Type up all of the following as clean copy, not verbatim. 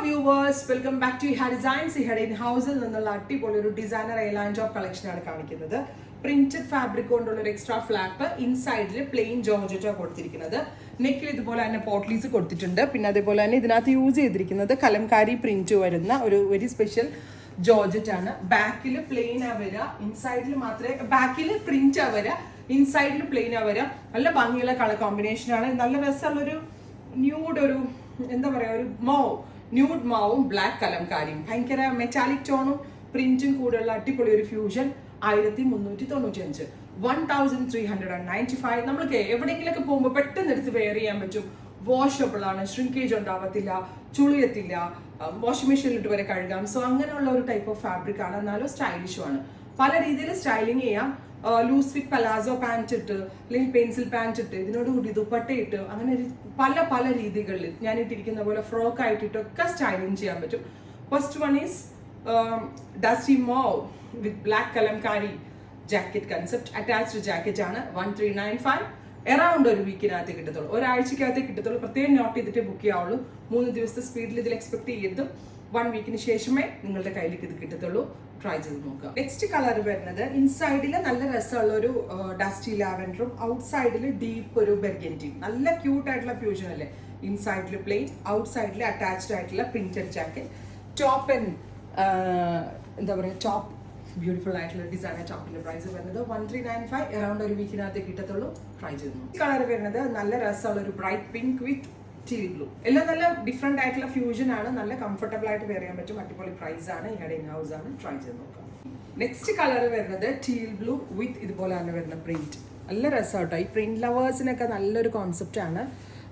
viewers, welcome back to Iha Designs. Iha in house നിന്നുള്ള അടിപൊളി ഒരു ഡിസൈനർ എയർലൈൻ ജോബ് കളക്ഷൻ ആണ് കാണിക്കുന്നത്. പ്രിന്റഡ് ഫാബ്രിക് കൊണ്ടുള്ള ഒരു എക്സ്ട്രാ ഫ്ലാപ്പ് ഇൻസൈഡിൽ പ്ലെയിൻ ജോർജറ്റ് കൊടുത്തിരിക്കുന്നത്. നെക്കിൽ ഇതുപോലെ തന്നെ പോട്ട്ലീസ് കൊടുത്തിട്ടുണ്ട്. പിന്നെ അതേപോലെ തന്നെ ഇതിനകത്ത് യൂസ് ചെയ്തിരിക്കുന്നത് കലംകാരി പ്രിന്റ് വരുന്ന ഒരു വെരി സ്പെഷ്യൽ ജോർജറ്റ് ആണ്. ബാക്കിൽ പ്ലെയിൻ ആവര, ഇൻസൈഡിൽ മാത്രമേ ബാക്കിൽ പ്രിന്റ് ആവര, ഇൻസൈഡിൽ പ്ലെയിൻ ആവര. നല്ല ഭംഗിയുള്ള കളർ കോമ്പിനേഷൻ ആണ്. നല്ല രസമുള്ളൊരു ന്യൂഡ്, ഒരു എന്താ പറയാ, ഒരു ന്യൂഡ് മാവും ബ്ലാക്ക് കലംകാരിയും ഭയങ്കര മെറ്റാലിക് ടോണും പ്രിന്റും കൂടെയുള്ള അടിപൊളി ഒരു ഫ്യൂഷൻ. 1395, 1395. നമ്മൾക്ക് എവിടെയെങ്കിലൊക്കെ പോകുമ്പോൾ പെട്ടെന്ന് എടുത്ത് വെയർ ചെയ്യാൻ പറ്റും. വാഷബിൾ ആണ്, ഷ്രിങ്കേജ് ഉണ്ടാവത്തില്ല, ചുളിയത്തില്ല, വാഷിംഗ് മെഷീനിലിട്ട് വരെ കഴുകാം. സോ അങ്ങനെയുള്ള ഒരു ടൈപ്പ് ഓഫ് ഫാബ്രിക് ആണ്. എന്നാലും സ്റ്റൈലിഷും ആണ്. പല രീതിയിൽ സ്റ്റൈലിംഗ് ചെയ്യാം. ലൂസ് ഫിറ്റ് പലാസോ പാൻറ് ഇട്ട്, അല്ലെങ്കിൽ പെൻസിൽ പാൻറ് ഇട്ട്, ഇതിനോട് കൂടി ദുപ്പട്ട ഇട്ട്, അങ്ങനെ പല രീതികളിൽ ഞാൻ ഇട്ടിരിക്കുന്ന പോലെ ഫ്രോക്ക് ആയിട്ടിട്ടൊക്കെ സ്റ്റൈലിംഗ് ചെയ്യാൻ പറ്റും. ഫസ്റ്റ് വൺ ഈസ് ഡസ്റ്റി മാവ് വിത്ത് black Kalamkari jacket concept. Attached jacket ആണ്. 1395. അറൗണ്ട് ഒരു വീക്കിനകത്ത് കിട്ടത്തുള്ളൂ, ഒരാഴ്ചക്കകത്തേ കിട്ടത്തുള്ളൂ. പ്രത്യേകം നോട്ട് ചെയ്തിട്ടേ ബുക്ക് ചെയ്യാവുള്ളൂ. 3 ദിവസത്തെ സ്പീഡിൽ ഇതിൽ എക്സ്പെക്ട് ചെയ്യരുത്. 1 വീക്കിന് ശേഷമേ നിങ്ങളുടെ കയ്യിലേക്ക് ഇത് കിട്ടത്തുള്ളൂ. ട്രൈ ചെയ്ത് നോക്കുക. നെക്സ്റ്റ് കളർ വരുന്നത് ഇൻസൈഡിൽ നല്ല രസമുള്ള ഒരു ഡസ്റ്റി ലാവൻഡറും ഔട്ട്സൈഡിൽ ഡീപ്പ് ഒരു ബെർഗൻഡിയും. നല്ല ക്യൂട്ട് ആയിട്ടുള്ള ഫ്യൂഷൻ അല്ലേ. ഇൻസൈഡിൽ പ്ലെയിൻ, ഔട്ട്സൈഡിൽ അറ്റാച്ച്ഡ് ആയിട്ടുള്ള പ്രിന്റഡ് ജാക്കറ്റ്. ടോപ്പ് ആൻഡ് എന്താ പറയുക, ടോപ്പ് ബ്യൂട്ടിഫുൾ ആയിട്ടുള്ള ഡിസൈനർ ടോപ്പിന്റെ പ്രൈസ് വരുന്നത് 1395. അറൗണ്ട് ഒരു വീക്കിനകത്ത് കിട്ടത്തുള്ളൂ. ട്രൈ ചെയ്ത് നോക്കുക. കളർ വരുന്നത് നല്ല രസമുള്ള ഒരു ബ്രൈറ്റ് പിങ്ക് വിത്ത് ടീൽ ബ്ലൂ. എല്ലാം നല്ല ഡിഫറെന്റ് ആയിട്ടുള്ള ഫ്യൂഷൻ ആണ്. നല്ല കംഫർട്ടബിൾ ആയിട്ട് വെയർ ചെയ്യാൻ പറ്റും. അടിപൊളി പ്രൈസ് ആണ്. ഇവിടെ ഇൻ ഹൗസ് ആണ്. ട്രൈ ചെയ്ത് നോക്കാം. നെക്സ്റ്റ് കളർ വരുന്നത് ടീൽ ബ്ലൂ വിത്ത് ഇതുപോലെ തന്നെ വരുന്ന പ്രിന്റ്. നല്ല രസമാട്ടോ. ഈ പ്രിന്റ് ലവേഴ്സിനൊക്കെ നല്ലൊരു കോൺസെപ്റ്റ് ആണ്.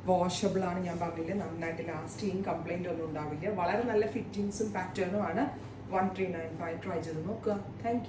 വാഷബിൾ ആണ്, ഞാൻ പറഞ്ഞില്ലേ, നന്നായിട്ട് ലാസ്റ്റ് ചെയ്യും, കംപ്ലൈന്റ് ഒന്നും ഉണ്ടാവില്ല. വളരെ നല്ല ഫിറ്റിങ്സും പാറ്റേണും ആണ്. 1395. ട്രൈ ചെയ്ത് നോക്കുക. Thank you.